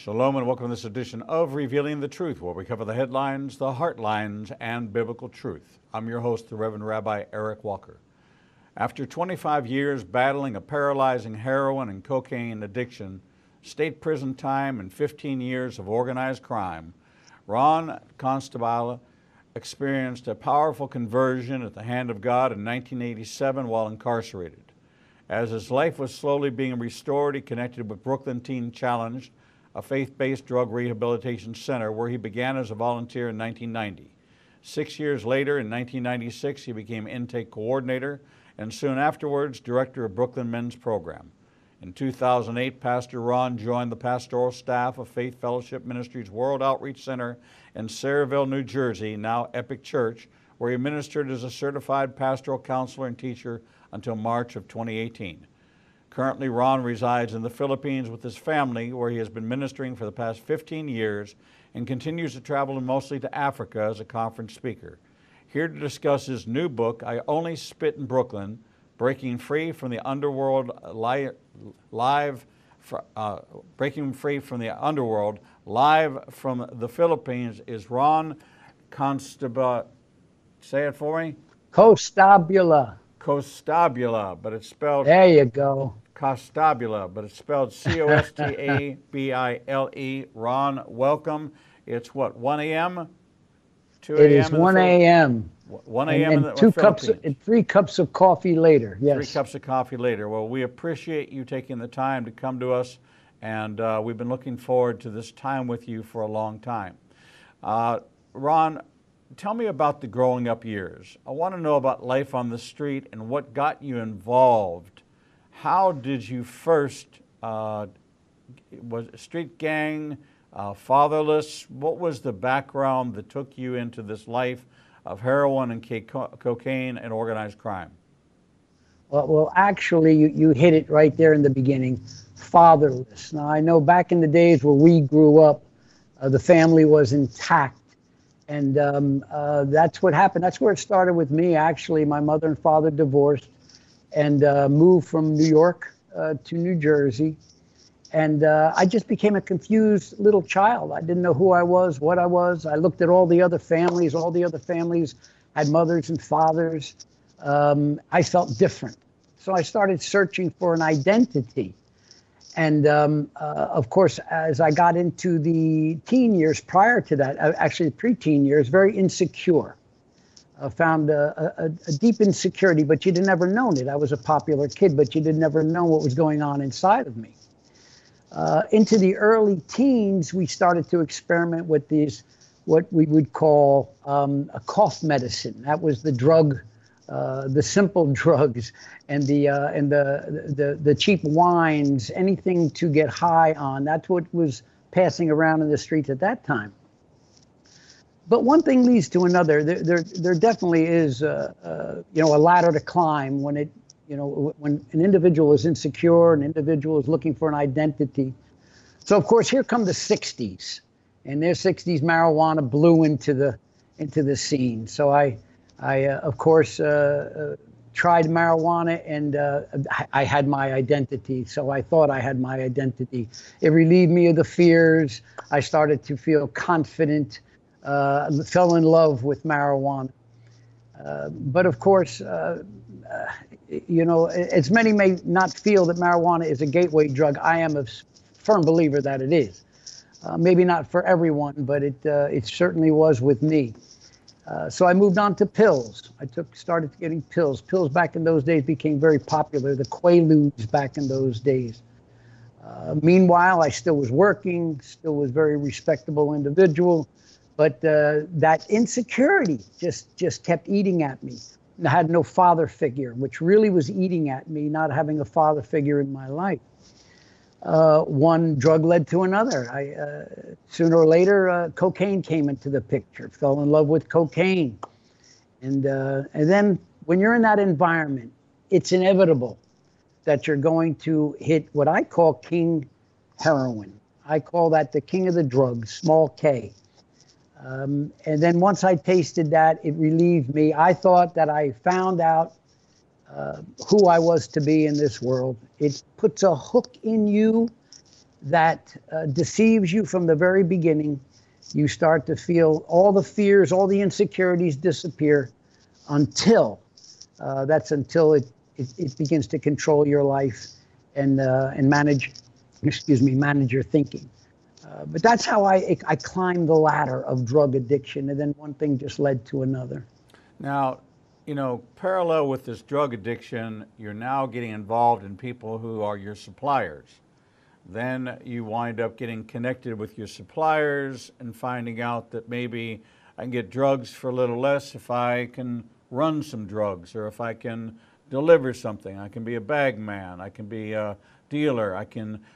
Shalom and welcome to this edition of Revealing the Truth, where we cover the headlines, the heartlines, and biblical truth. I'm your host, the Reverend Rabbi Eric Walker. After 25 years battling a paralyzing heroin and cocaine addiction, state prison time, and 15 years of organized crime, Ronn Costabile experienced a powerful conversion at the hand of God in 1987 while incarcerated. As his life was slowly being restored, he connected with Brooklyn Teen Challenge, a faith-based drug rehabilitation center where he began as a volunteer in 1990. 6 years later, in 1996, he became intake coordinator and soon afterwards, director of Brooklyn Men's Program. In 2008, Pastor Ronn joined the pastoral staff of Faith Fellowship Ministries World Outreach Center in Sayreville, New Jersey, now Epic Church, where he ministered as a certified pastoral counselor and teacher until March of 2018. Currently, Ronn resides in the Philippines with his family, where he has been ministering for the past 15 years and continues to travel mostly to Africa as a conference speaker. Here to discuss his new book, I Only Spit in Brooklyn, Breaking Free from the Underworld live from the Philippines, is Ronn Costabile. Say it for me. Costabile. Costabile, but it's spelled. There you go. Costabile, but it's spelled Costabile. Ronn, welcome. It's what, 1 a.m., 2 a.m. It is 1 a.m. 1 a.m. in the Philippines. 3 cups of coffee later. Yes. 3 cups of coffee later. Well, we appreciate you taking the time to come to us, and we've been looking forward to this time with you for a long time. Ronn, tell me about the growing up years. I want to know about life on the street and what got you involved. How did you first, was it street gang, fatherless? What was the background that took you into this life of heroin and cocaine and organized crime? Well, actually, you hit it right there in the beginning. Fatherless. Now, I know back in the days where we grew up, the family was intact. And that's what happened. That's where it started with me, actually. My mother and father divorced and moved from New York to New Jersey. And I just became a confused little child. I didn't know who I was, what I was. I looked at all the other families. All the other families had mothers and fathers. I felt different. So I started searching for an identity. And of course, as I got into the teen years prior to that, actually preteen years, very insecure. Found a deep insecurity, but you'd never known it. I was a popular kid, but you did never know what was going on inside of me. Into the early teens, we started to experiment with these, what we would call a cough medicine. That was the drug, the simple drugs, and the cheap wines, anything to get high on. That's what was passing around in the streets at that time. But one thing leads to another. There definitely is, a ladder to climb when when an individual is insecure, an individual is looking for an identity. So of course, here come the 60s. In their 60s, marijuana blew into the scene. So I of course tried marijuana, and I had my identity. So I thought I had my identity. It relieved me of the fears. I started to feel confident. Fell in love with marijuana. But of course, as many may not feel that marijuana is a gateway drug, I am a firm believer that it is. Maybe not for everyone, but it certainly was with me. So I moved on to pills. Started getting pills. Pills back in those days became very popular, the Quaaludes back in those days. Meanwhile, I still was working, still was very respectable individual. But that insecurity just kept eating at me. I had no father figure, which really was eating at me, not having a father figure in my life. One drug led to another. Sooner or later, cocaine came into the picture. Fell in love with cocaine. And then when you're in that environment, it's inevitable that you're going to hit what I call king heroin. I call that the king of the drugs, small K. And then once I tasted that, it relieved me. I thought that I found out who I was to be in this world. It puts a hook in you that deceives you from the very beginning. You start to feel all the fears, all the insecurities disappear until it begins to control your life and manage your thinking. But that's how I climbed the ladder of drug addiction, and then one thing just led to another. Now, parallel with this drug addiction, you're now getting involved in people who are your suppliers. Then you wind up getting connected with your suppliers and finding out that maybe I can get drugs for a little less if I can run some drugs, or if I can deliver something. I can be a bag man, I can be a dealer,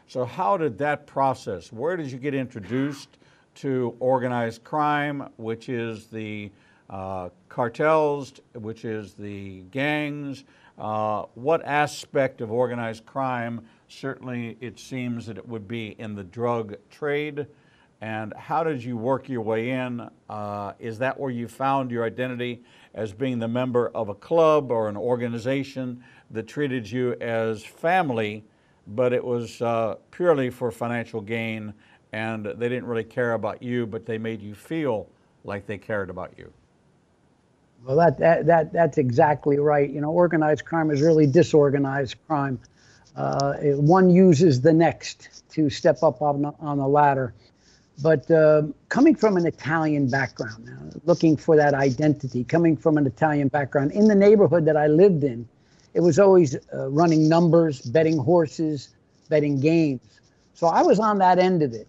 so how did that process, where did you get introduced to organized crime, which is the cartels, which is the gangs? What aspect of organized crime? Certainly it seems that it would be in the drug trade. And how did you work your way in? Is that where you found your identity, as being the member of a club or an organization that treated you as family, but it was purely for financial gain, and they didn't really care about you, but they made you feel like they cared about you? Well, that's exactly right. Organized crime is really disorganized crime. One uses the next to step up on the ladder. But coming from an Italian background now, looking for that identity, coming from an Italian background, in the neighborhood that I lived in, it was always running numbers, betting horses, betting games. So I was on that end of it.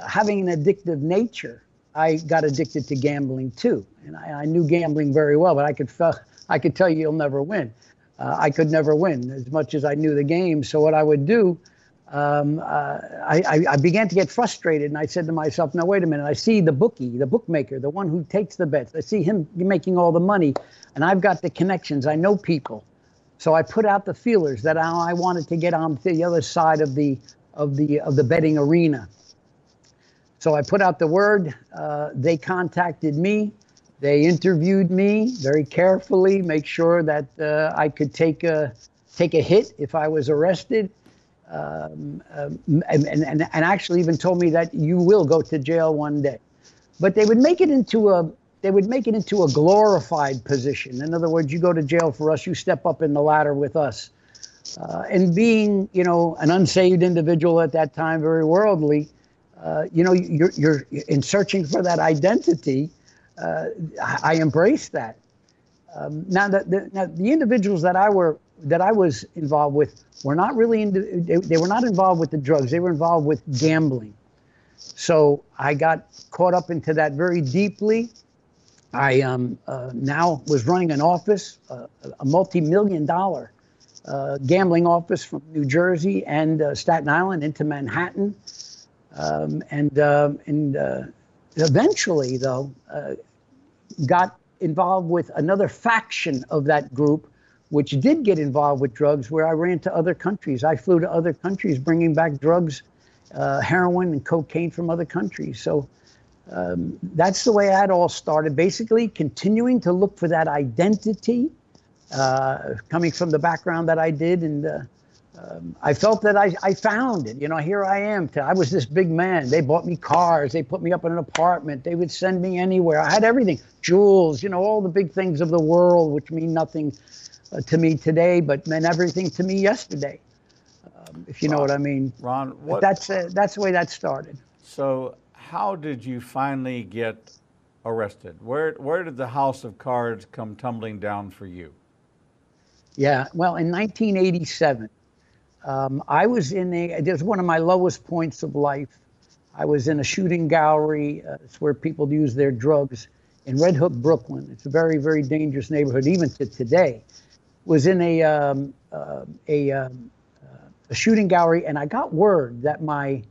Having an addictive nature, I got addicted to gambling too. And I knew gambling very well, but I could tell you you'll never win. I could never win as much as I knew the game. So what I would do, I began to get frustrated, and I said to myself, now wait a minute, I see the bookie, the bookmaker, the one who takes the bets. I see him making all the money, and I've got the connections. I know people. So I put out the feelers that I wanted to get on the other side of the betting arena. So I put out the word. They contacted me. They interviewed me very carefully, make sure that I could take a hit if I was arrested. And actually even told me that you will go to jail one day. But they would make it into a glorified position. In other words, you go to jail for us, you step up in the ladder with us. And being, an unsaved individual at that time, very worldly, you're in searching for that identity. I embraced that. Now the individuals that I was involved with were not really they were not involved with the drugs. They were involved with gambling. So I got caught up into that very deeply. I now was running an office, a multi-million-dollar gambling office from New Jersey and Staten Island into Manhattan, and eventually, though, got involved with another faction of that group, which did get involved with drugs, where I ran to other countries. I flew to other countries bringing back drugs, heroin and cocaine from other countries. So that's the way that all started, basically continuing to look for that identity, coming from the background that I did. And I felt that I found it. Here I am. I was this big man. They bought me cars. They put me up in an apartment. They would send me anywhere. I had everything, jewels, all the big things of the world, which mean nothing to me today, but meant everything to me yesterday, if you know what I mean. Ron, that's the way that started. So how did you finally get arrested? Where did the house of cards come tumbling down for you? Yeah, well, in 1987, I was it was one of my lowest points of life. I was in a shooting gallery. It's where people use their drugs in Red Hook, Brooklyn. It's a very, very dangerous neighborhood, even to today. Was in a shooting gallery, and I got word that my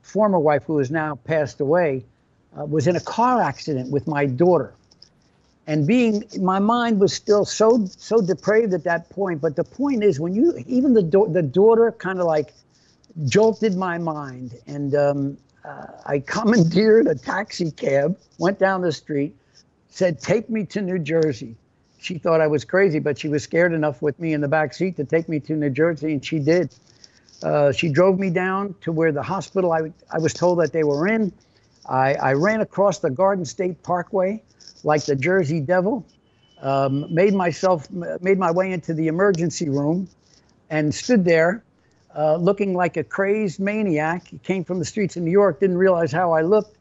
former wife, who has now passed away, was in a car accident with my daughter. And my mind was still so depraved at that point. But the point is, when even the daughter kind of like jolted my mind, and I commandeered a taxi cab, went down the street, said, "Take me to New Jersey." She thought I was crazy, but she was scared enough with me in the back seat to take me to New Jersey, and she did. She drove me down to where the hospital I was told that they were in. I ran across the Garden State Parkway like the Jersey Devil, made my way into the emergency room and stood there looking like a crazed maniac. He came from the streets of New York, didn't realize how I looked.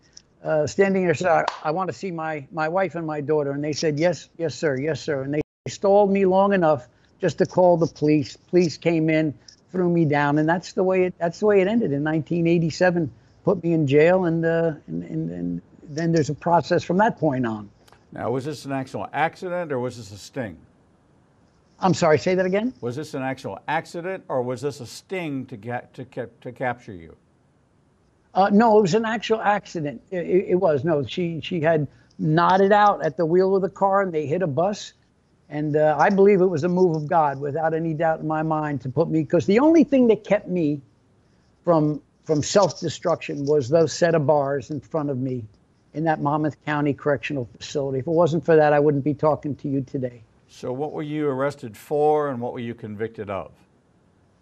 Standing there, said, I want to see my wife and my daughter. And they said, yes, yes, sir, yes, sir. And they stalled me long enough just to call the police. Police came in, threw me down, and that's the way it ended in 1987. Put me in jail, and then there's a process from that point on. Now, was this an actual accident or was this a sting? I'm sorry, say that again? Was this an actual accident or was this a sting to capture you? No, it was an actual accident. It was. No, she had nodded out at the wheel of the car and they hit a bus. And I believe it was a move of God, without any doubt in my mind, to put me, because the only thing that kept me from self-destruction was those set of bars in front of me in that Monmouth County Correctional Facility. If it wasn't for that, I wouldn't be talking to you today. So what were you arrested for and what were you convicted of?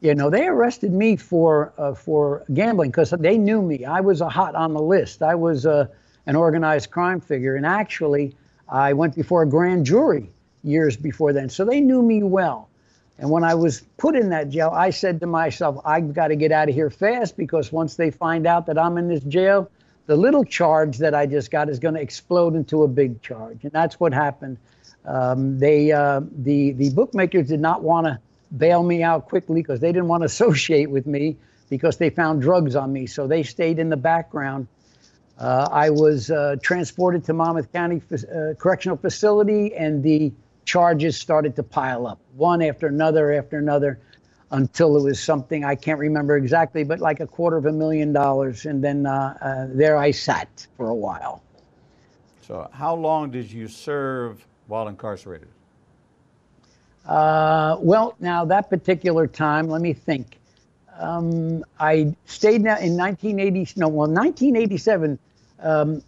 You know, they arrested me for gambling because they knew me. I was a hot on the list. I was an organized crime figure. And actually, I went before a grand jury years before then. So they knew me well. And when I was put in that jail, I said to myself, I've got to get out of here fast, because once they find out that I'm in this jail, the little charge that I just got is going to explode into a big charge. And that's what happened. The bookmakers did not want to bail me out quickly because they didn't want to associate with me because they found drugs on me. So they stayed in the background. I was transported to Monmouth County Correctional Facility, and the charges started to pile up, one after another, until it was something I can't remember exactly, but like $250,000. And then there I sat for a while. So how long did you serve while incarcerated? Well, now that particular time, let me think. I stayed now in 1987.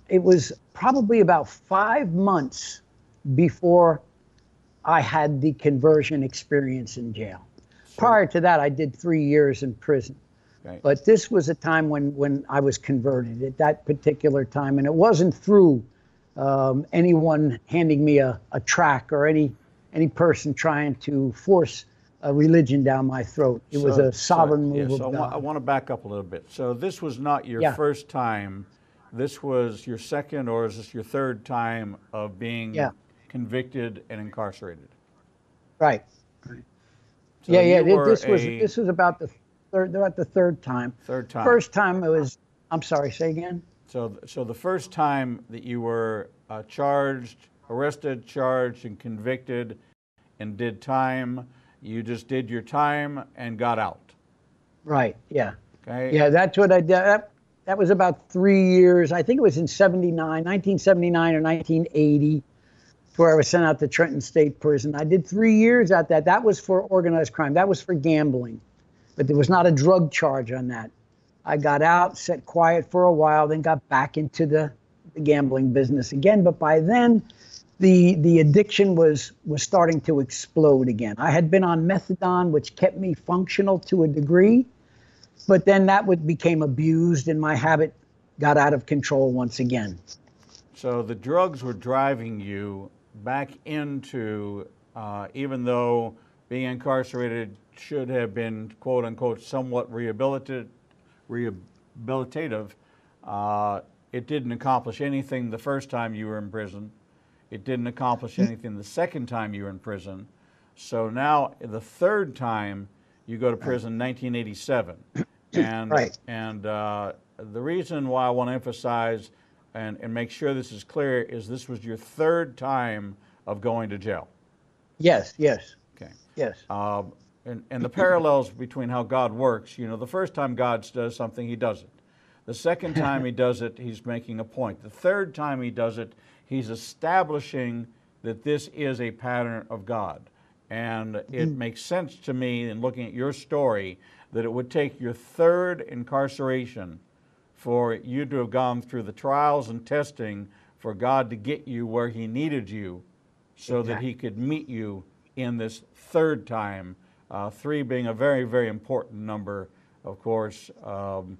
It was probably about 5 months before I had the conversion experience in jail. Prior to that, I did 3 years in prison. Okay. But this was a time when I was converted at that particular time. And it wasn't through anyone handing me a tract or any person trying to force a religion down my throat. It was a sovereign move of God. I want to back up a little bit. So this was not your first time. This was your second, or is this your third time of being convicted and incarcerated? Right. So this was about the third time. Third time. First time it was. I'm sorry. Say again. So the first time that you were arrested, charged, and convicted, and did time, you just did your time and got out. Right. Yeah. Okay. Yeah, that's what I did. That was about 3 years. I think it was in 1979 or 1980. Where I was sent out to Trenton State Prison. I did 3 years at that. That was for organized crime. That was for gambling. But there was not a drug charge on that. I got out, sat quiet for a while, then got back into the gambling business again. But by then, the addiction was starting to explode again. I had been on methadone, which kept me functional to a degree. But then that became abused, and my habit got out of control once again. So the drugs were driving you back into, even though being incarcerated should have been, quote unquote, somewhat rehabilitative, it didn't accomplish anything the first time you were in prison. It didn't accomplish anything the second time you were in prison. So now the third time you go to prison in 1987. And, and the reason why I want to emphasize and make sure this is clear is this was your third time of going to jail. Yes. Okay. Yes. And the parallels between how God works, you know, the first time God does something, he does it. The second time he does it, he's making a point. The third time he does it, he's establishing that this is a pattern of God. And it makes sense to me in looking at your story that it would take your third incarceration for you to have gone through the trials and testing for God to get you where he needed you so that he could meet you in this third time, 3 being a very, very important number of course, from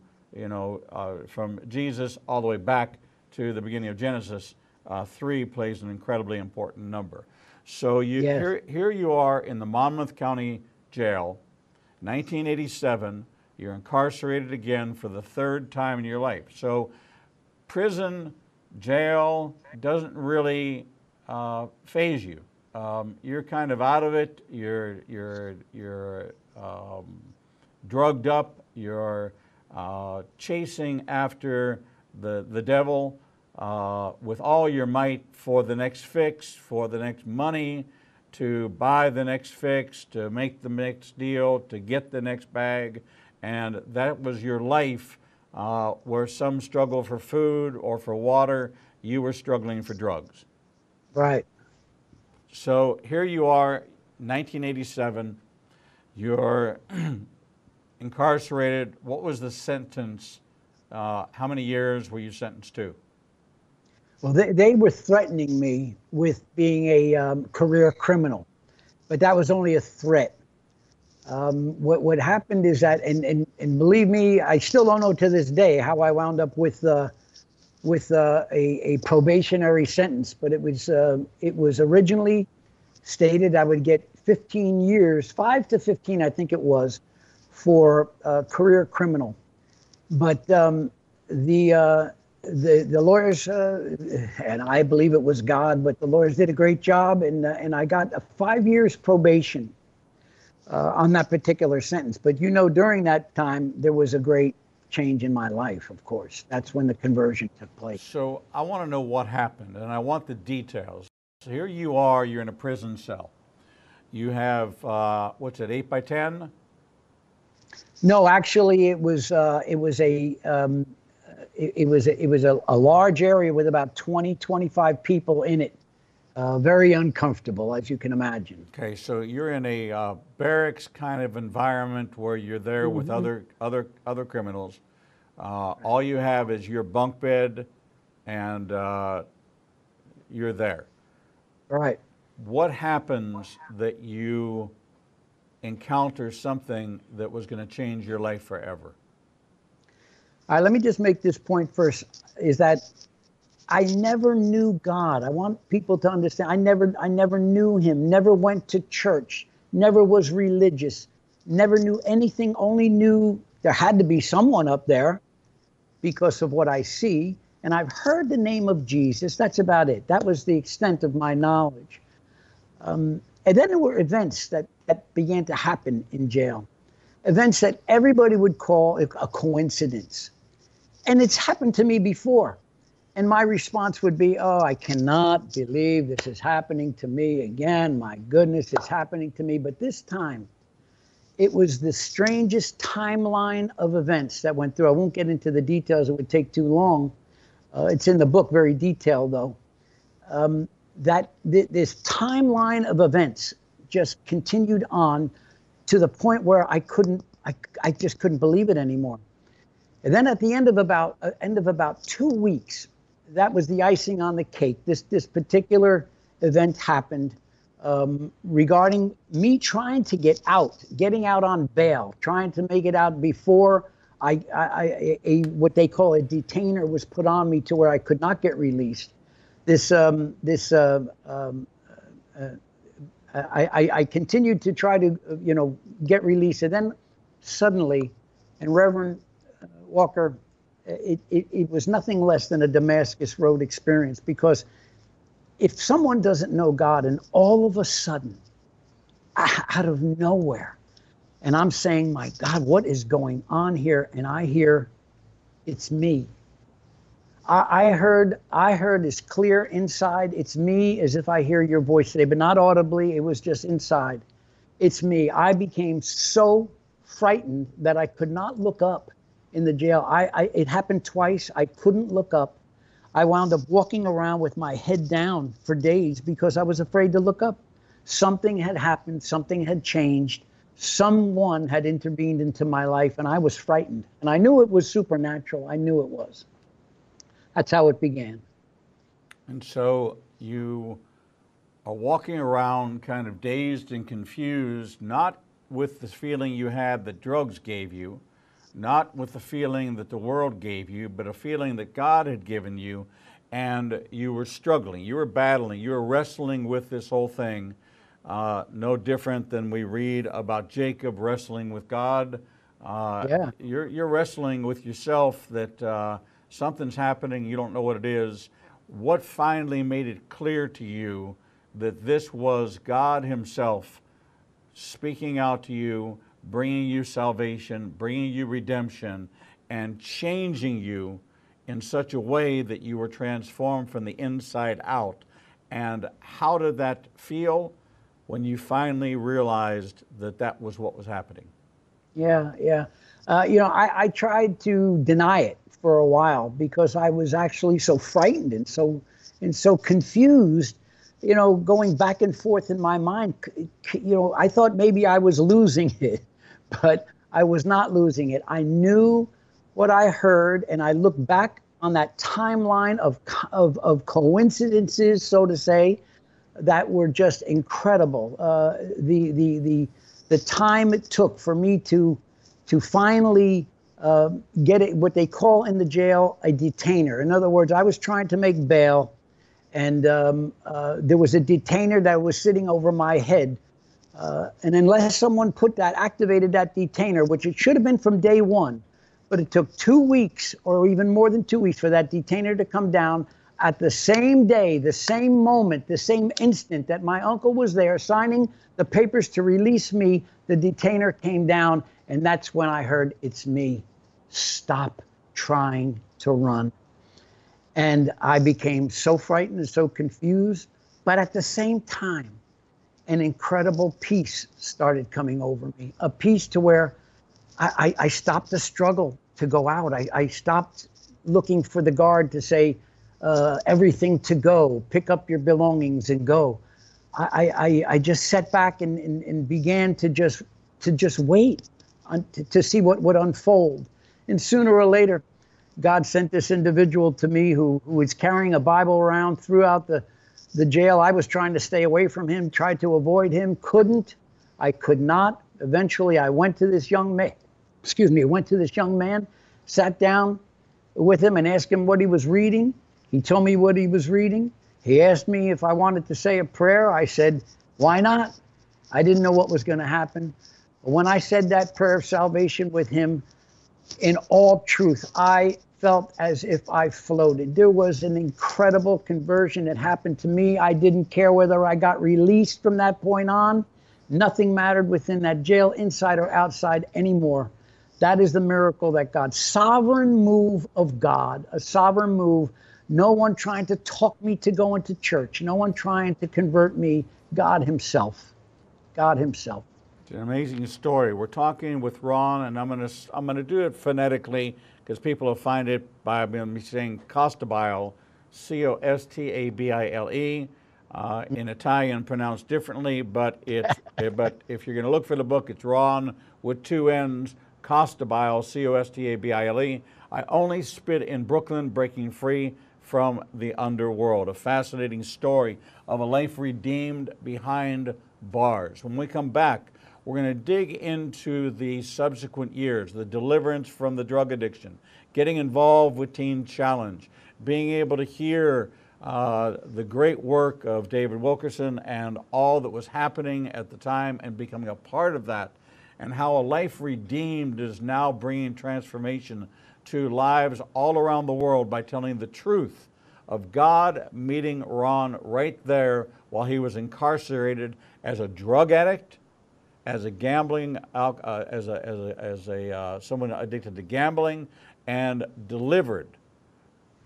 Jesus all the way back to the beginning of Genesis, 3 plays an incredibly important number. So Yes. here you are in the Monmouth County Jail, 1987. You're incarcerated again for the 3rd time in your life. So prison, jail doesn't really faze you. You're kind of out of it. You're drugged up. You're chasing after the devil with all your might for the next fix, for the next money, to buy the next fix, to make the next deal, to get the next bag. And that was your life, where some struggle for food or for water, you were struggling for drugs. Right. So here you are, 1987, you're incarcerated. What was the sentence? How many years were you sentenced to? Well, they were threatening me with being a career criminal, but that was only a threat. What happened is that, and believe me, I still don't know to this day how I wound up with a probationary sentence, but it was originally stated I would get 15 years, 5 to 15, I think it was, for career criminal. But the lawyers, and I believe it was God, but the lawyers did a great job, and I got a 5 years probation on that particular sentence. But during that time, there was a great change in my life, of course. That's when the conversion took place. So I want to know what happened, and I want the details. So here you are, you're in a prison cell. You have, 8 by 10? No, actually, it was a large area with about 20, 25 people in it. Very uncomfortable, as you can imagine. Okay, so you're in a barracks kind of environment where you're there with other criminals. All you have is your bunk bed, and you're there. Right. What happens that you encounter something that was going to change your life forever? All right, let me just make this point first, is that I never knew God. I want people to understand, I never knew him, never went to church, never was religious, never knew anything, only knew there had to be someone up there because of what I see. And I've heard the name of Jesus. That's about it. That was the extent of my knowledge. And then there were events that began to happen in jail. Events that everybody would call a coincidence. And it's happened to me before. And my response would be, oh, I cannot believe this is happening to me again. My goodness, it's happening to me. But this time, it was the strangest timeline of events that went through. I won't get into the details. It would take too long. It's in the book, very detailed, though. This timeline of events just continued on to the point where I just couldn't believe it anymore. And then at the end of about 2 weeks, that was the icing on the cake. This particular event happened regarding me trying to getting out on bail, trying to make it out before what they call a detainer was put on me to where I could not get released. I continued to try to get released, and then suddenly, and Reverend Walker, it was nothing less than a Damascus Road experience, because if someone doesn't know God and all of a sudden, out of nowhere, and I'm saying, my God, what is going on here? And I hear, it's me. I heard as clear inside, it's me, as if I hear your voice today, but not audibly. It was just inside. It's me. I became so frightened that I could not look up in the jail. It happened twice. I couldn't look up. I wound up walking around with my head down for days because I was afraid to look up. Something had happened. Something had changed. Someone had intervened into my life, and I was frightened. And I knew it was supernatural. I knew it was. That's how it began. And so you are walking around kind of dazed and confused, not with the feeling you had that drugs gave you, not with the feeling that the world gave you, but a feeling that God had given you, and you were struggling, you were battling, you were wrestling with this whole thing. No different than we read about Jacob wrestling with God. Yeah. You're wrestling with yourself that something's happening, you don't know what it is. What finally made it clear to you that this was God Himself speaking out to you, bringing you salvation, bringing you redemption, and changing you in such a way that you were transformed from the inside out? And how did that feel when you finally realized that that was what was happening? Yeah, yeah. I tried to deny it for a while because I was actually so frightened and so confused, going back and forth in my mind. I thought maybe I was losing it, but I was not losing it. I knew what I heard, and I looked back on that timeline of coincidences, so to say, that were just incredible. The time it took for me to finally get it, what they call in the jail a detainer. In other words, I was trying to make bail, and there was a detainer that was sitting over my head. And unless someone activated that detainer, which it should have been from day one, but it took 2 weeks or even more than 2 weeks for that detainer to come down. At the same day, the same moment, the same instant that my uncle was there signing the papers to release me, the detainer came down, and that's when I heard, "It's me. Stop trying to run." And I became so frightened and so confused, but at the same time, an incredible peace started coming over me, a peace to where I stopped the struggle to go out. I stopped looking for the guard to say, everything to go, pick up your belongings and go. I just sat back and began to just wait to see what would unfold. And sooner or later, God sent this individual to me who was carrying a Bible around throughout the jail. I was trying to stay away from him, tried to avoid him, couldn't. I could not. Eventually, I went to this young man, sat down with him and asked him what he was reading. He told me what he was reading. He asked me if I wanted to say a prayer. I said, why not? I didn't know what was going to happen. But when I said that prayer of salvation with him, in all truth, I felt as if I floated. There was an incredible conversion that happened to me. I didn't care whether I got released from that point on. Nothing mattered within that jail, inside or outside anymore. That is the miracle that God, sovereign move of God, a sovereign move. No one trying to talk me to go into church. No one trying to convert me. God Himself. God Himself. It's an amazing story. We're talking with Ronn, and I'm gonna do it phonetically because people will find it by me saying Costabile, Costabile. In Italian, pronounced differently, but but if you're going to look for the book, it's Ronn with 2 N's, Costabile, Costabile. I only spit in Brooklyn, breaking free from the underworld. A fascinating story of a life redeemed behind bars. When we come back, we're going to dig into the subsequent years, the deliverance from the drug addiction, getting involved with Teen Challenge, being able to hear the great work of David Wilkerson and all that was happening at the time and becoming a part of that, and how a life redeemed is now bringing transformation to lives all around the world by telling the truth of God meeting Ronn right there while he was incarcerated as a drug addict, as a gambling, someone addicted to gambling, and delivered,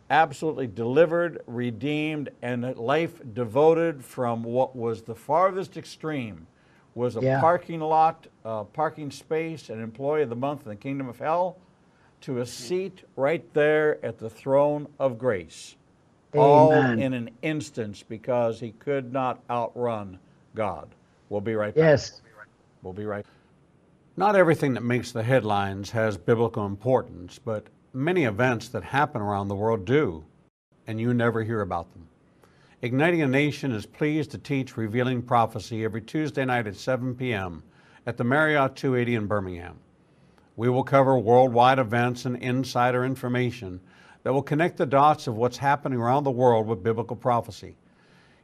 absolutely delivered, redeemed, and life devoted from what was the farthest extreme, was a parking lot, parking space, an employee of the month in the kingdom of hell, to a seat right there at the throne of grace. Amen. All in an instance because he could not outrun God. We'll be right back. Yes. We'll be right back. Not everything that makes the headlines has biblical importance, but many events that happen around the world do, and you never hear about them. Igniting a Nation is pleased to teach Revealing Prophecy every Tuesday night at 7 p.m. at the Marriott 280 in Birmingham. We will cover worldwide events and insider information that will connect the dots of what's happening around the world with biblical prophecy.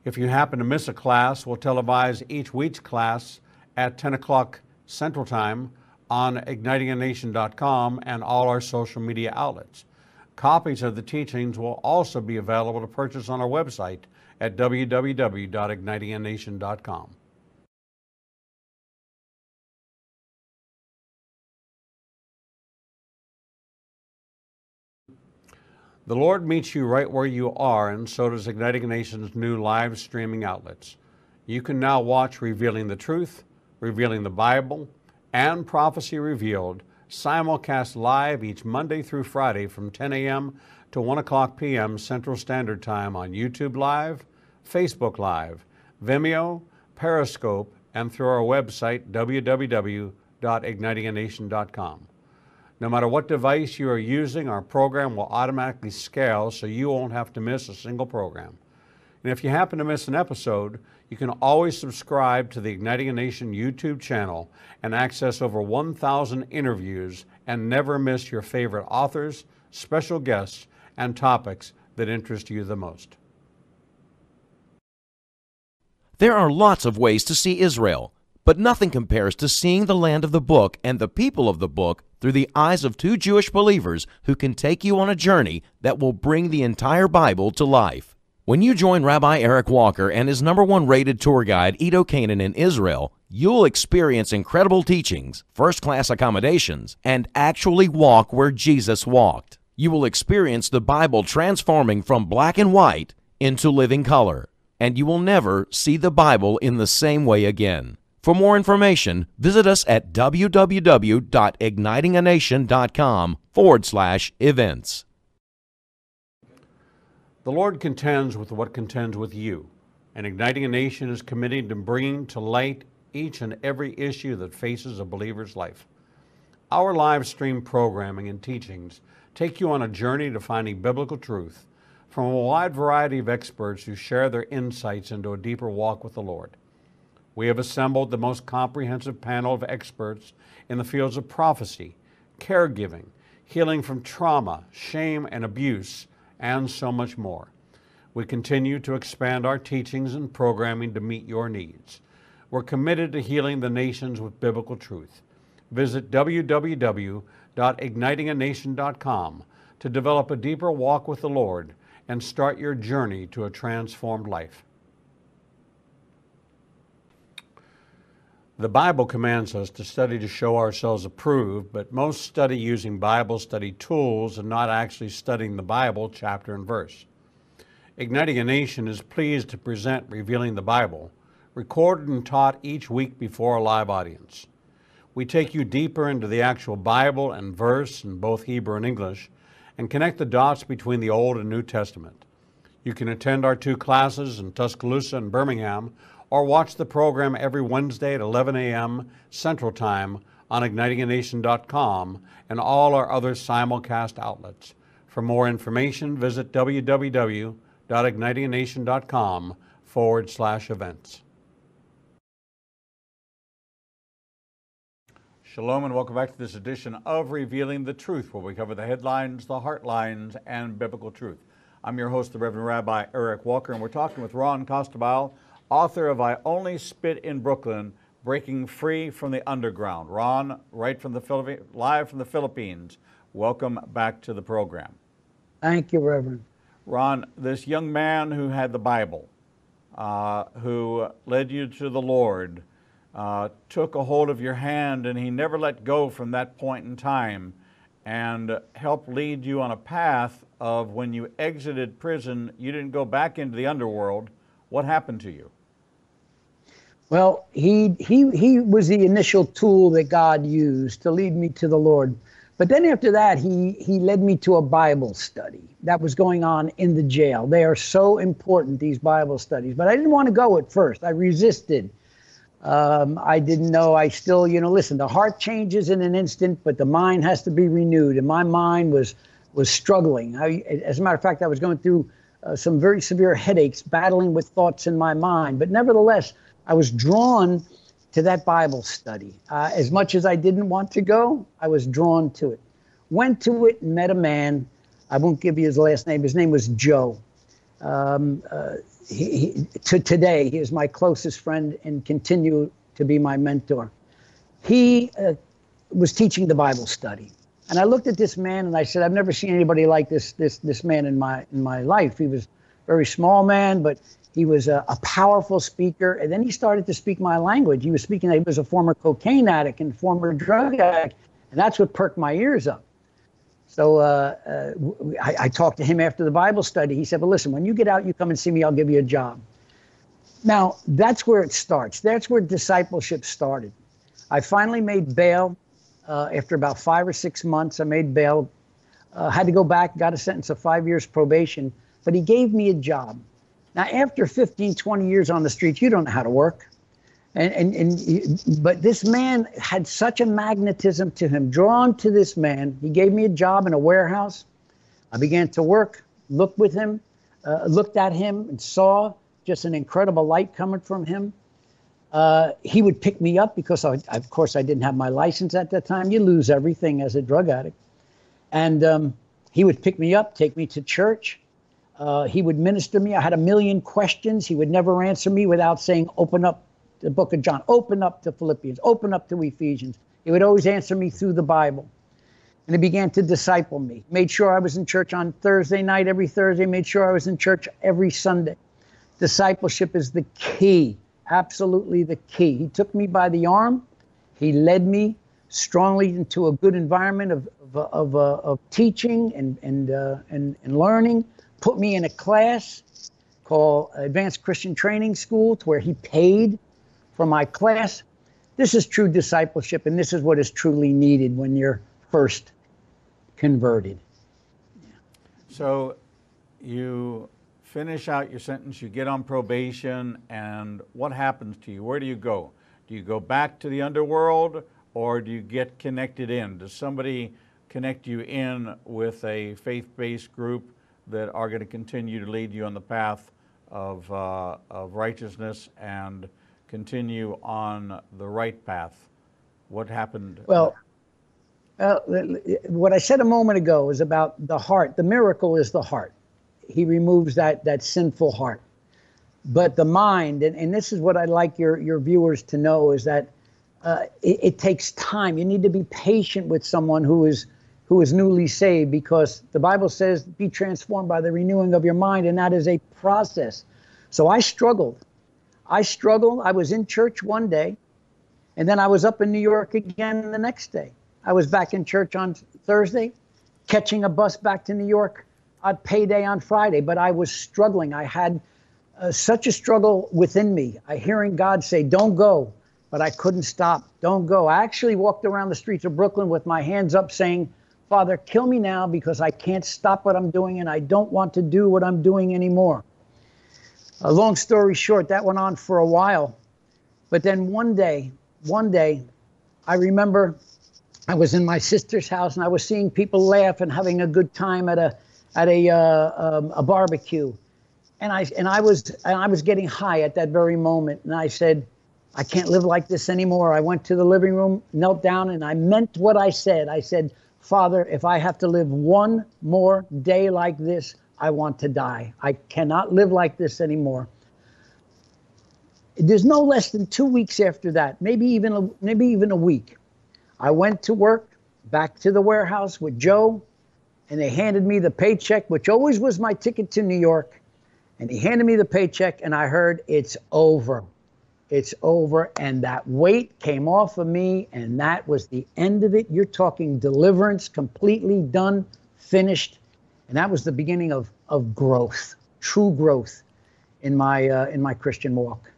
If you happen to miss a class, we'll televise each week's class at 10 o'clock Central Time on ignitinganation.com and all our social media outlets. Copies of the teachings will also be available to purchase on our website at www.ignitinganation.com. The Lord meets you right where you are, and so does Igniting a Nation's new live streaming outlets. You can now watch Revealing the Truth, Revealing the Bible, and Prophecy Revealed simulcast live each Monday through Friday from 10 a.m. to 1 o'clock p.m. Central Standard Time on YouTube Live, Facebook Live, Vimeo, Periscope, and through our website, www.ignitinganation.com. No matter what device you are using, our program will automatically scale so you won't have to miss a single program. And if you happen to miss an episode, you can always subscribe to the Igniting a Nation YouTube channel and access over 1,000 interviews and never miss your favorite authors, special guests, and topics that interest you the most. There are lots of ways to see Israel, but nothing compares to seeing the land of the book and the people of the book through the eyes of two Jewish believers who can take you on a journey that will bring the entire Bible to life. When you join Rabbi Eric Walker and his #1 rated tour guide, Edo Canaan, in Israel, you'll experience incredible teachings, first-class accommodations, and actually walk where Jesus walked. You will experience the Bible transforming from black and white into living color, and you will never see the Bible in the same way again. For more information, visit us at www.ignitinganation.com/events. The Lord contends with what contends with you, and Igniting a Nation is committed to bringing to light each and every issue that faces a believer's life. Our live stream programming and teachings take you on a journey to finding biblical truth from a wide variety of experts who share their insights into a deeper walk with the Lord. We have assembled the most comprehensive panel of experts in the fields of prophecy, caregiving, healing from trauma, shame, and abuse, and so much more. We continue to expand our teachings and programming to meet your needs. We're committed to healing the nations with biblical truth. Visit www.ignitinganation.com to develop a deeper walk with the Lord and start your journey to a transformed life. The Bible commands us to study to show ourselves approved, but most study using Bible study tools and not actually studying the Bible chapter and verse. Igniting a Nation is pleased to present Revealing the Bible, recorded and taught each week before a live audience. We take you deeper into the actual Bible and verse in both Hebrew and English and connect the dots between the Old and New Testament. You can attend our 2 classes in Tuscaloosa and Birmingham, or watch the program every Wednesday at 11 a.m. Central Time on ignitinganation.com and all our other simulcast outlets. For more information, visit www.ignitinganation.com/events. Shalom and welcome back to this edition of Revealing the Truth, where we cover the headlines, the heartlines, and biblical truth. I'm your host, the Reverend Rabbi Eric Walker, and we're talking with Ronn Costabile, author of I Only Spit in Brooklyn, Breaking Free from the Underground. Ronn, live from the Philippines, welcome back to the program. Thank you, Reverend. Ronn, this young man who had the Bible, who led you to the Lord, took a hold of your hand, and he never let go from that point in time, and helped lead you on a path of when you exited prison, you didn't go back into the underworld. What happened to you? Well, he was the initial tool that God used to lead me to the Lord. But then after that, he led me to a Bible study that was going on in the jail. They are so important, these Bible studies. But I didn't want to go at first. I resisted. I didn't know. I still, listen, the heart changes in an instant, but the mind has to be renewed. And my mind was struggling. As a matter of fact, I was going through some very severe headaches, battling with thoughts in my mind. But nevertheless, I was drawn to that Bible study. As much as I didn't want to go, I was drawn to it. Went to it and met a man. I won't give you his last name. His name was Joe. To today, he is my closest friend and continue to be my mentor. He was teaching the Bible study. And I looked at this man and I said, I've never seen anybody like this man in my life. He was a very small man, but he was a powerful speaker. And then he started to speak my language. He was speaking, he was a former cocaine addict and former drug addict. And that's what perked my ears up. So I talked to him after the Bible study. He said, well, listen, when you get out, you come and see me, I'll give you a job. Now, that's where it starts. That's where discipleship started. I finally made bail after about 5 or 6 months. I made bail, had to go back, got a sentence of 5 years probation, but he gave me a job. Now, after 15, 20 years on the streets, you don't know how to work. But this man had such a magnetism to him, drawn to this man. He gave me a job in a warehouse. I began to work, looked at him and saw just an incredible light coming from him. He would pick me up because, of course, I didn't have my license at that time. You lose everything as a drug addict. And he would pick me up, take me to church. He would minister me. I had a million questions. He would never answer me without saying, open up the book of John, open up to Philippians, open up to Ephesians. He would always answer me through the Bible. And he began to disciple me. Made sure I was in church on Thursday night, every Thursday. Made sure I was in church every Sunday. Discipleship is the key, absolutely the key. He took me by the arm. He led me strongly into a good environment of teaching and learning. Put me in a class called Advanced Christian Training School, to where he paid for my class. This is true discipleship, and this is what is truly needed when you're first converted. So you finish out your sentence, you get on probation, and what happens to you? Where do you go? Do you go back to the underworld, or do you get connected in? Does somebody connect you in with a faith-based group that are going to continue to lead you on the path of righteousness and continue on the right path? What happened? Well, what I said a moment ago is about the heart. The miracle is the heart. He removes that sinful heart. But the mind, and this is what I'd like your viewers to know, is that it takes time. You need to be patient with someone who is newly saved, because the Bible says, be transformed by the renewing of your mind, and that is a process. So I struggled. I was in church one day, and then I was up in New York again the next day. I was back in church on Thursday, catching a bus back to New York on payday on Friday, but I was struggling. I had such a struggle within me. Hearing God say, don't go, but I couldn't stop. Don't go. I actually walked around the streets of Brooklyn with my hands up saying, Father, kill me now, because I can't stop what I'm doing, and I don't want to do what I'm doing anymore. A long story short, that went on for a while. But then one day, I remember I was in my sister's house, and I was seeing people laugh and having a good time at a barbecue. And I was getting high at that very moment. And I said, I can't live like this anymore. I went to the living room, knelt down, and I meant what I said. I said, Father, if I have to live one more day like this, I want to die. I cannot live like this anymore. There's no less than 2 weeks after that, maybe even a week. I went to work, back to the warehouse with Joe, and they handed me the paycheck, which always was my ticket to New York. And he handed me the paycheck, and I heard, it's over. It's over. And that weight came off of me, and that was the end of it. You're talking deliverance, completely done, finished. And that was the beginning of growth, true growth in my Christian walk.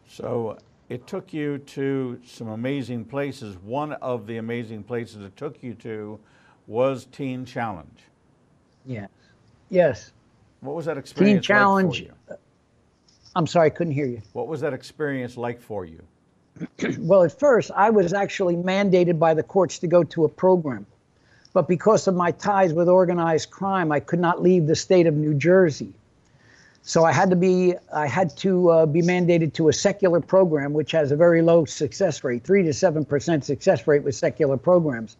So it took you to some amazing places. One of the amazing places it took you to was Teen Challenge. Yeah. Yes. What was that experience Teen Challenge, like for you? I'm sorry, I couldn't hear you. What was that experience like for you? Well, at first, I was actually mandated by the courts to go to a program. But because of my ties with organized crime, I could not leave the state of New Jersey. So I had to be mandated to a secular program, which has a very low success rate, 3 to 7% success rate with secular programs.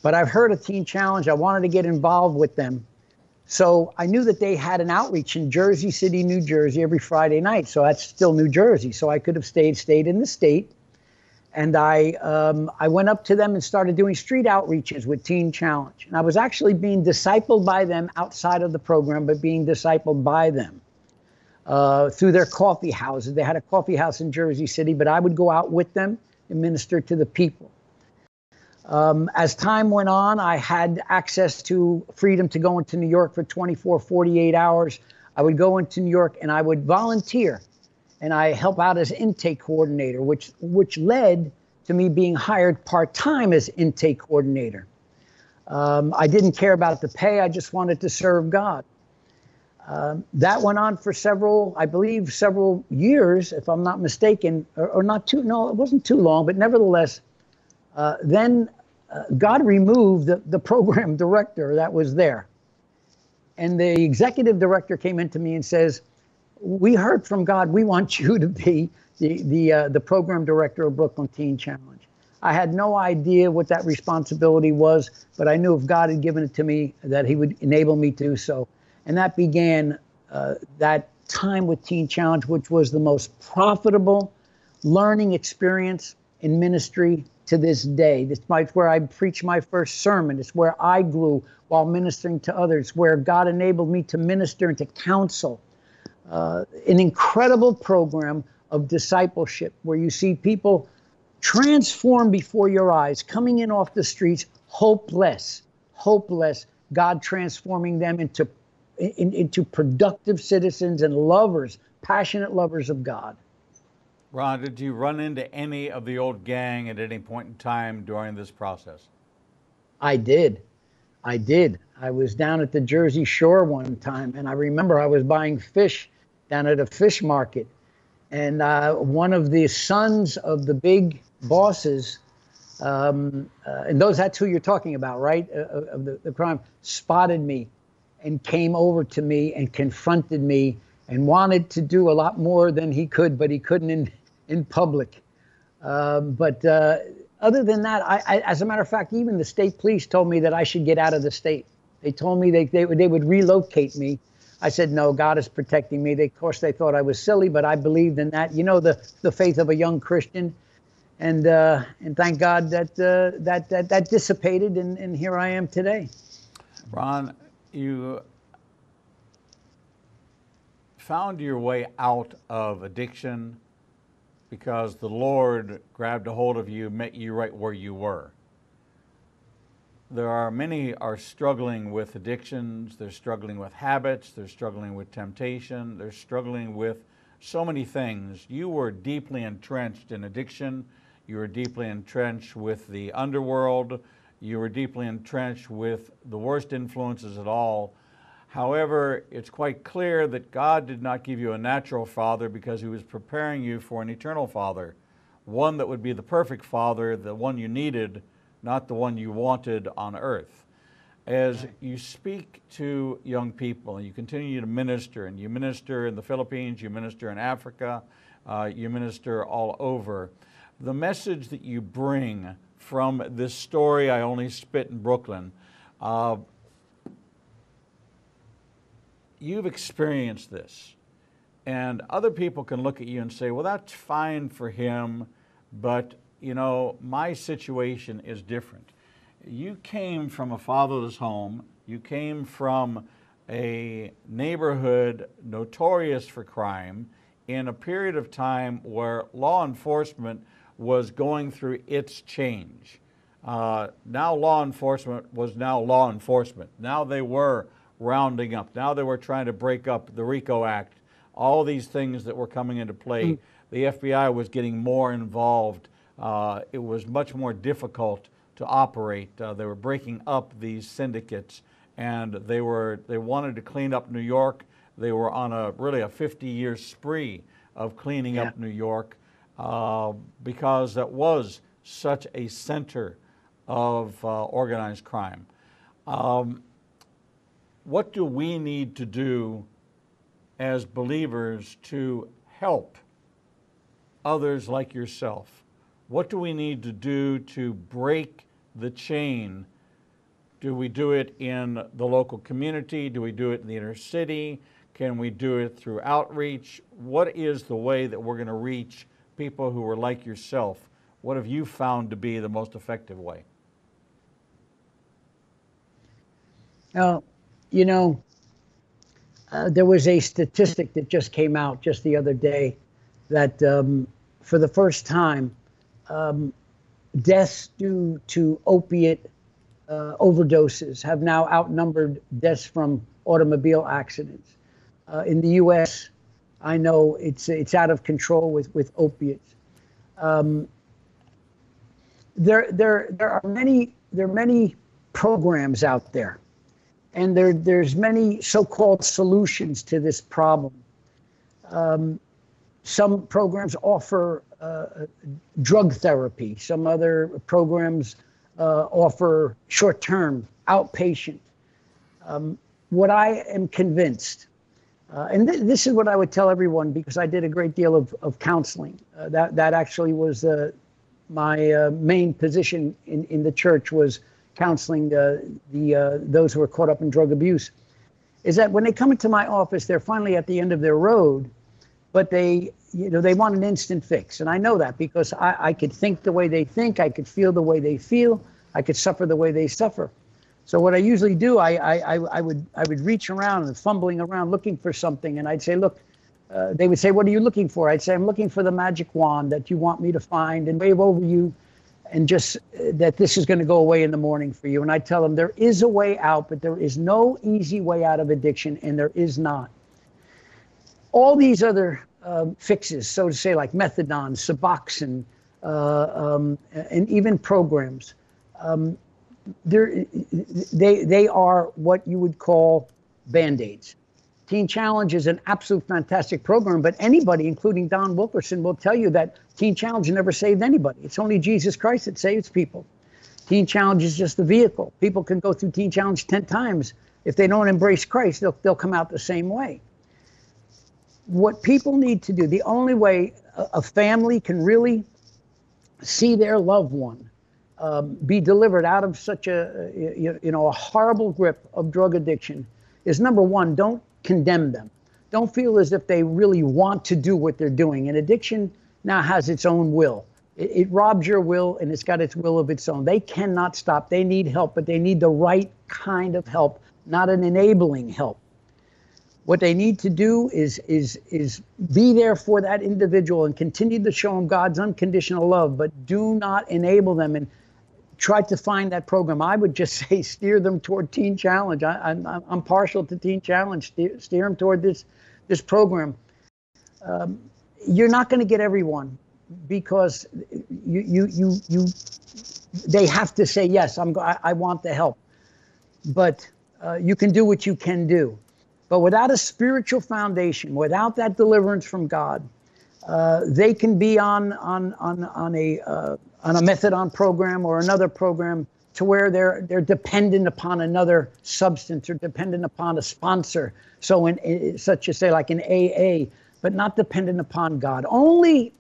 But I've heard of Teen Challenge. I wanted to get involved with them. So I knew that they had an outreach in Jersey City, New Jersey, every Friday night. So that's still New Jersey. So I could have stayed in the state. And I went up to them and started doing street outreaches with Teen Challenge. And I was actually being discipled by them outside of the program, but being discipled by them through their coffee houses. They had a coffee house in Jersey City, but I would go out with them and minister to the people. As time went on, I had access to freedom to go into New York for 24, 48 hours. I would go into New York and I would volunteer, and I help out as intake coordinator, which led to me being hired part-time as intake coordinator. I didn't care about the pay. I just wanted to serve God. That went on for several years, if I'm not mistaken, no, it wasn't too long, but nevertheless, then God removed the program director that was there. And the executive director came into me and says, we heard from God, we want you to be the program director of Brooklyn Teen Challenge. I had no idea what that responsibility was, but I knew if God had given it to me, that he would enable me to do so. And that began that time with Teen Challenge, which was the most profitable learning experience in ministry to this day. It's where I preached my first sermon. It's where I grew while ministering to others, where God enabled me to minister and to counsel. An incredible program of discipleship where you see people transformed before your eyes, coming in off the streets, hopeless, God transforming them into productive citizens and lovers, passionate lovers of God. Ron, did you run into any of the old gang at any point in time during this process? I did. I was down at the Jersey Shore one time, and I remember I was buying fish down at a fish market. And one of the sons of the big bosses, and that's who you're talking about, right? Of the crime, spotted me and came over to me and confronted me and wanted to do a lot more than he could, but he couldn't in public. But other than that, I, as a matter of fact, even the state police told me that I should get out of the state. They told me they would relocate me. I said, no, God is protecting me. Of course, they thought I was silly, but I believed in that. You know, the faith of a young Christian. And thank God that dissipated, and here I am today. Ron, you found your way out of addiction because the Lord grabbed a hold of you, met you right where you were. There are many are struggling with addictions, they're struggling with habits, they're struggling with temptation, they're struggling with so many things. You were deeply entrenched in addiction, you were deeply entrenched with the underworld, you were deeply entrenched with the worst influences at all. However, it's quite clear that God did not give you a natural father because he was preparing you for an eternal father, one that would be the perfect father, the one you needed, not the one you wanted on earth. As you speak to young people and you continue to minister, and you minister in the Philippines, you minister in Africa, you minister all over, the message that you bring from this story, I Only Spit in Brooklyn, you've experienced this, and other people can look at you and say, well, that's fine for him, but you know, my situation is different. You came from a fatherless home. You came from a neighborhood notorious for crime in a period of time where law enforcement was going through its change. Now law enforcement was now law enforcement. Now they were rounding up. Now they were trying to break up the RICO Act. All these things that were coming into play. The FBI was getting more involved. It was much more difficult to operate. They were breaking up these syndicates, and they wanted to clean up New York. They were on really a 50-year spree of cleaning up New York because that was such a center of organized crime. What do we need to do as believers to help others like yourself? What do we need to do to break the chain? Do we do it in the local community? Do we do it in the inner city? Can we do it through outreach? What is the way that we're going to reach people who are like yourself? What have you found to be the most effective way? You know, there was a statistic that just came out just the other day that for the first time, deaths due to opiate overdoses have now outnumbered deaths from automobile accidents. In the U.S., I know it's out of control with opiates. There are many programs out there, and there's many so-called solutions to this problem. Some programs offer drug therapy. Some other programs offer short-term, outpatient. What I am convinced, and this is what I would tell everyone, because I did a great deal of counseling. That actually was my main position in the church, was counseling those who are caught up in drug abuse, is that when they come into my office, they're finally at the end of their road, but they want an instant fix. And I know that because I could think the way they think, I could feel the way they feel, I could suffer the way they suffer. So what I usually do, I would reach around and fumbling around looking for something, and I'd say, look, they would say, what are you looking for? I'd say, I'm looking for the magic wand that you want me to find and wave over you, and just that this is going to go away in the morning for you. And I tell them there is a way out, but there is no easy way out of addiction, and there is not. All these other fixes, so to say, like methadone, Suboxone, and even programs, they are what you would call Band-Aids. Teen Challenge is an absolute fantastic program, but anybody, including Don Wilkerson, will tell you that Teen Challenge never saved anybody. It's only Jesus Christ that saves people. Teen Challenge is just the vehicle. People can go through Teen Challenge 10 times. If they don't embrace Christ, they'll come out the same way. What people need to do, the only way a family can really see their loved one be delivered out of such a horrible grip of drug addiction is, number one, don't condemn them. Don't feel as if they really want to do what they're doing. And addiction now has its own will. It robs your will, and it's got its will of its own. They cannot stop. They need help, but they need the right kind of help, not an enabling help. What they need to do is be there for that individual and continue to show them God's unconditional love, but do not enable them and try to find that program. I would just say steer them toward Teen Challenge. I'm partial to Teen Challenge. Steer them toward this program. You're not going to get everyone, because they have to say yes. I want the help, but you can do what you can do. But without a spiritual foundation, without that deliverance from God, they can be on a methadone program or another program to where they're dependent upon another substance or dependent upon a sponsor. So such as, say, like an AA, but not dependent upon God. Only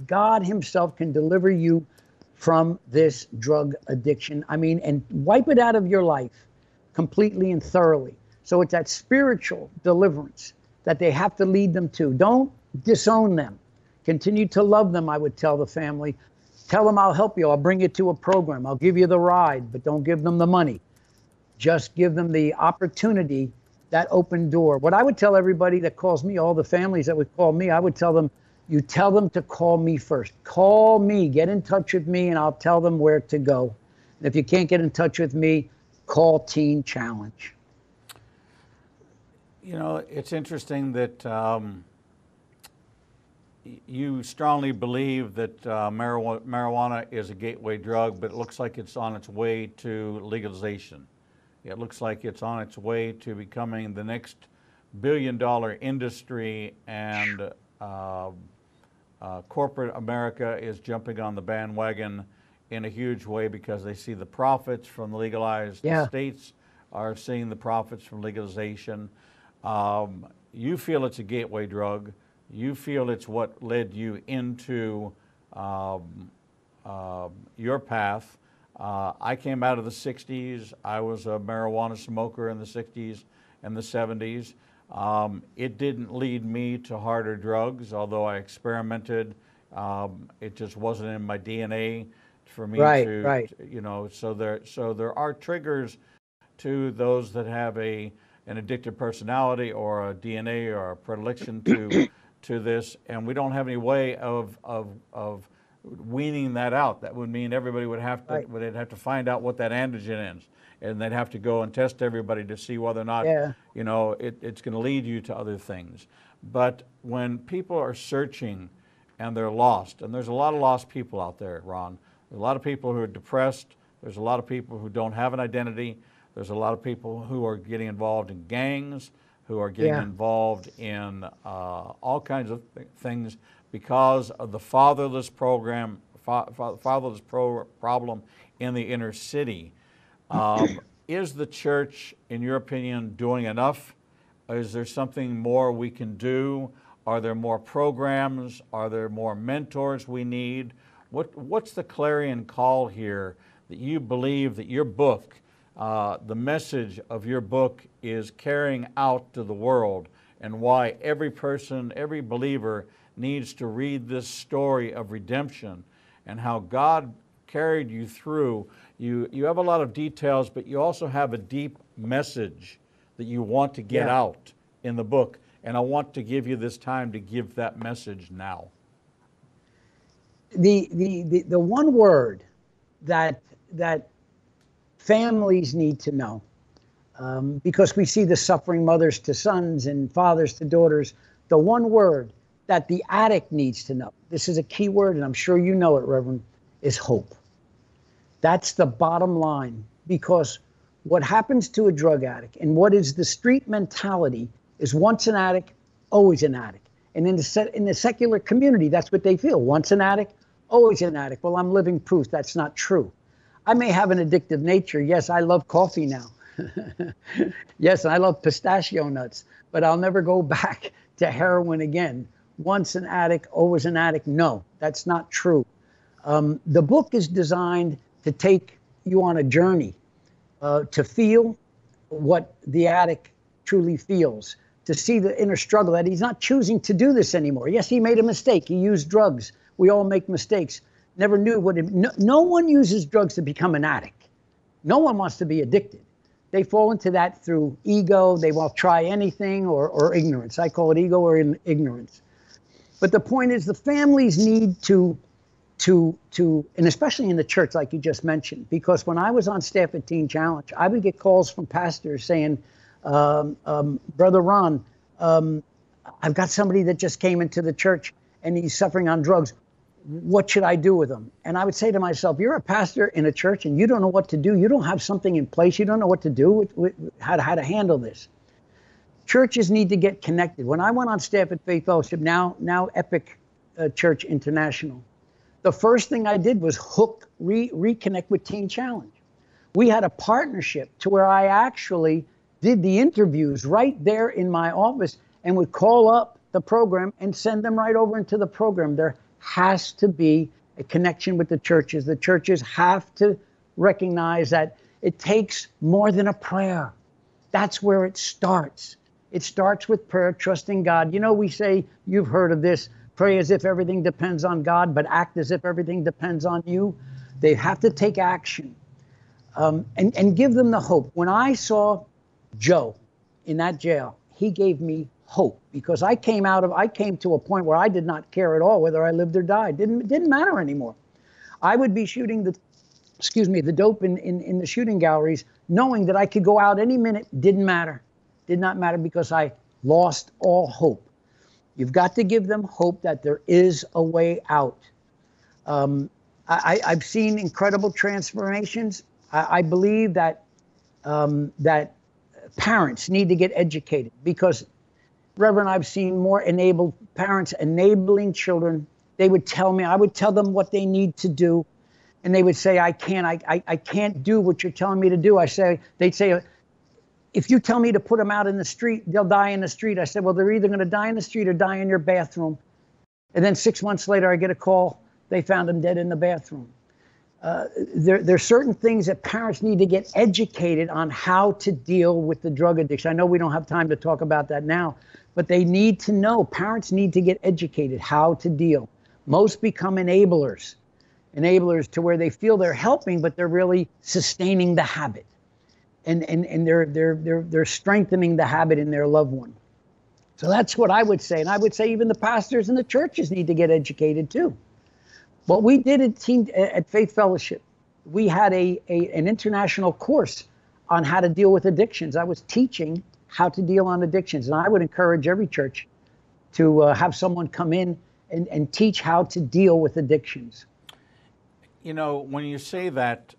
God himself can deliver you from this drug addiction. I mean, and wipe it out of your life completely and thoroughly. So it's that spiritual deliverance that they have to lead them to. Don't disown them. Continue to love them, I would tell the family. Tell them, I'll help you. I'll bring you to a program. I'll give you the ride, but don't give them the money. Just give them the opportunity, that open door. What I would tell everybody that calls me, all the families that would call me, I would tell them, you tell them to call me first. Call me, get in touch with me, and I'll tell them where to go. And if you can't get in touch with me, call Teen Challenge. You know, it's interesting that you strongly believe that marijuana is a gateway drug, but it looks like it's on its way to legalization. It looks like it's on its way to becoming the next billion-dollar industry, and corporate America is jumping on the bandwagon in a huge way because they see the profits from the legalized. Yeah. The states are seeing the profits from legalization. you feel it's a gateway drug. You feel it's what led you into your path. I came out of the 60s. I was a marijuana smoker in the 60s and the 70s. It didn't lead me to harder drugs, although I experimented. It just wasn't in my DNA for me Right. you know, so there are triggers to those that have an addictive personality or a DNA or a predilection to this, and we don't have any way of weaning that out. That would mean everybody would have to would have to find out what that antigen is, and they'd have to go and test everybody to see whether or not you know it's going to lead you to other things. But when people are searching and they're lost, and there's a lot of lost people out there, Ron. There's a lot of people who are depressed. There's a lot of people who don't have an identity. There's a lot of people who are getting involved in gangs, who are getting involved in all kinds of things because of the fatherless problem in the inner city. Is the church, in your opinion, doing enough? Is there something more we can do? Are there more programs? Are there more mentors we need? What's the clarion call here that you believe that your book, the message of your book is carrying out to the world, and why every person, every believer needs to read this story of redemption and how God carried you through? You have a lot of details, but you also have a deep message that you want to get out in the book. And I want to give you this time to give that message now. The one word that families need to know, because we see the suffering mothers to sons and fathers to daughters, the one word that the addict needs to know, this is a key word, and I'm sure you know it, Reverend, is hope. That's the bottom line, because what happens to a drug addict and what is the street mentality is once an addict, always an addict. And in the secular community, that's what they feel. Once an addict, always an addict. Well, I'm living proof that's not true. I may have an addictive nature. Yes, I love coffee now. Yes, and I love pistachio nuts, but I'll never go back to heroin again. Once an addict, always an addict. No, that's not true. The book is designed to take you on a journey to feel what the addict truly feels, to see the inner struggle that he's not choosing to do this anymore. Yes, he made a mistake. He used drugs. We all make mistakes. Never knew what it, no one uses drugs to become an addict. No one wants to be addicted. They fall into that through ego. They will try anything, or ignorance. I call it ego or ignorance. But the point is, the families need to, and especially in the church, like you just mentioned, because when I was on staff at Teen Challenge, I would get calls from pastors saying, Brother Ron, I've got somebody that just came into the church and he's suffering on drugs. What should I do with him? And I would say to myself, you're a pastor in a church and you don't know what to do. You don't have something in place. You don't know what to do, how to handle this. Churches need to get connected. When I went on staff at Faith Fellowship, now Epic Church International, the first thing I did was reconnect with Teen Challenge. We had a partnership to where I actually did the interviews right there in my office and would call up the program and send them right over into the program. There has to be a connection with the churches. The churches have to recognize that it takes more than a prayer. That's where it starts. It starts with prayer, trusting God. You know, we say, you've heard of this, pray as if everything depends on God, but act as if everything depends on you. They have to take action and give them the hope. When I saw Joe in that jail, he gave me hope, because I came to a point where I did not care at all whether I lived or died. Didn't matter anymore. I would be shooting the dope in the shooting galleries, knowing that I could go out any minute. Did not matter, because I lost all hope. You've got to give them hope that there is a way out. I've seen incredible transformations. I believe that parents need to get educated, because, Reverend, I've seen more enabled parents enabling children. They would tell me, I would tell them what they need to do, and they would say, I can't do what you're telling me to do. They'd say, if you tell me to put them out in the street, they'll die in the street. I said, well, they're either going to die in the street or die in your bathroom. And then 6 months later, I get a call. They found him dead in the bathroom. There's certain things that parents need to get educated on how to deal with the drug addiction. I know we don't have time to talk about that now, but they need to know. Parents need to get educated how to deal. Most become enablers to where they feel they're helping, but they're really sustaining the habit, and they're strengthening the habit in their loved one. So that's what I would say, and I would say even the pastors and the churches need to get educated too. What we did at Faith Fellowship, we had an international course on how to deal with addictions. I was teaching how to deal on addictions, and I would encourage every church to have someone come in and teach how to deal with addictions. You know, when you say that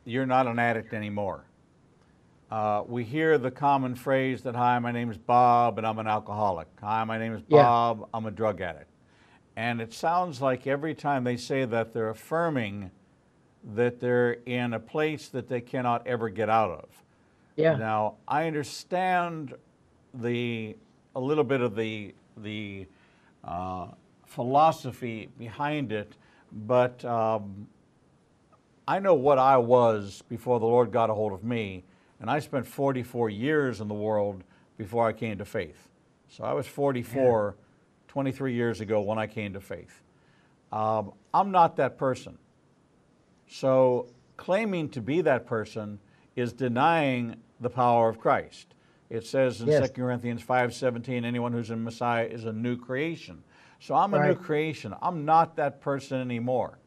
you're not an addict anymore, we hear the common phrase that, hi, my name is Bob and I'm an alcoholic. Hi, my name is Bob, I'm a drug addict. And it sounds like every time they say that, they're affirming that they're in a place that they cannot ever get out of. Yeah. Now, I understand a little bit of the philosophy behind it, but I know what I was before the Lord got a hold of me, and I spent 44 years in the world before I came to faith. So I was 44, 23 years ago when I came to faith. I'm not that person. So claiming to be that person is denying the power of Christ. It says in 2 Corinthians 5:17, anyone who's in Messiah is a new creation. So I'm a new creation. I'm not that person anymore.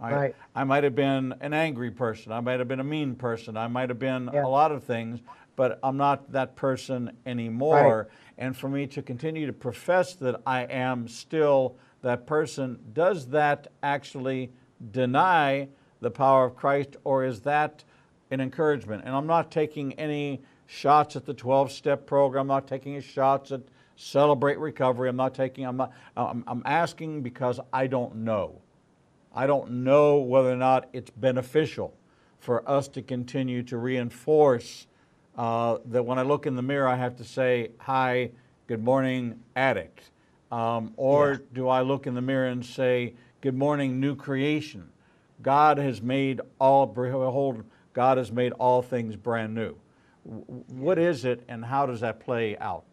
I might have been an angry person. I might have been a mean person. I might have been a lot of things, but I'm not that person anymore. And for me to continue to profess that I am still that person, does that actually deny the power of Christ, or is that an encouragement? And I'm not taking any shots at the 12-step program. I'm not taking any shots at Celebrate Recovery. I'm asking because I don't know. I don't know whether or not it's beneficial for us to continue to reinforce that when I look in the mirror, I have to say, hi, good morning, addict. Or do I look in the mirror and say, good morning, new creation. God has made behold, God has made all things brand new. What is it, and how does that play out?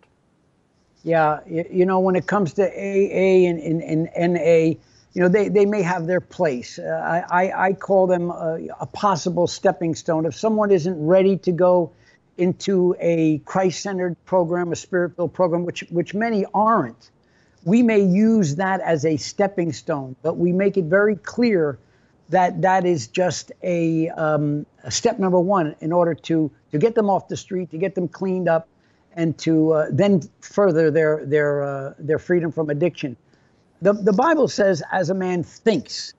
Yeah, you know, when it comes to AA and NA, you know, they may have their place. I call them a possible stepping stone. If someone isn't ready to go into a Christ-centered program, a spirit-filled program, which many aren't, we may use that as a stepping stone, but we make it very clear that that is just a step number one in order to get them off the street, to get them cleaned up, and to then further their freedom from addiction. The Bible says, as a man thinks,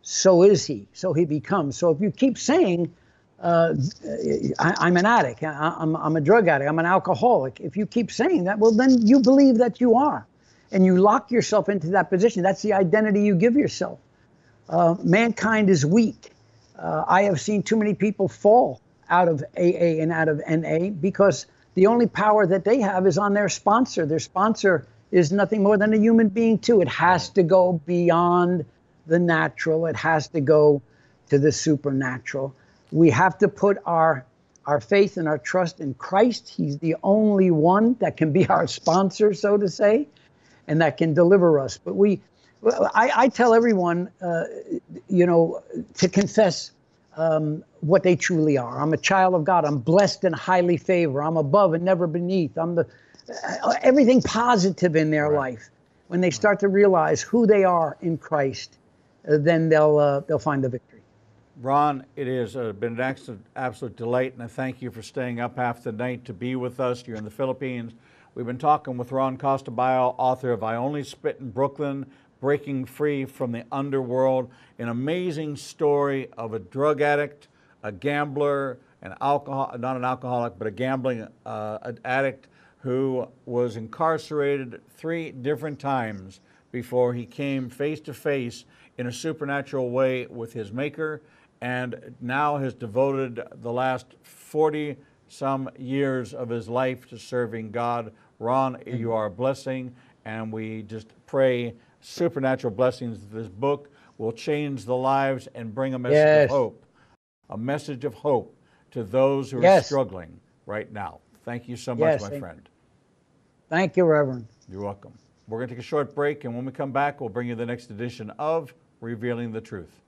so is he, so he becomes. So if you keep saying, I'm an addict, I'm a drug addict, I'm an alcoholic, if you keep saying that, well, then you believe that you are. And you lock yourself into that position. That's the identity you give yourself. Mankind is weak. I have seen too many people fall out of AA and out of NA because the only power that they have is on their sponsor. Their sponsor is nothing more than a human being too. It has to go beyond the natural. It has to go to the supernatural. We have to put our faith and our trust in Christ. He's the only one that can be our sponsor, so to say, and that can deliver us. But I tell everyone, you know, to confess what they truly are. I'm a child of God. I'm blessed and highly favored. I'm above and never beneath. I'm everything positive in their life. When they start to realize who they are in Christ, then they'll find the victory. Ron, it has been an absolute delight, and I thank you for staying up half the night to be with us. You're in the Philippines. We've been talking with Ronn Costabile, author of I Only Spit in Brooklyn, Breaking Free from the Underworld, an amazing story of a drug addict, a gambler, not an alcoholic, but a gambling addict who was incarcerated 3 different times before he came face to face in a supernatural way with his maker, and now has devoted the last 40 some years of his life to serving God. Ron, you are a blessing, and we just pray supernatural blessings that this book will change the lives and bring a message of hope, a message of hope to those who are struggling right now. Thank you so much, my friend. Thank you, Reverend. You're welcome. We're going to take a short break, and when we come back, we'll bring you the next edition of Revealing the Truth.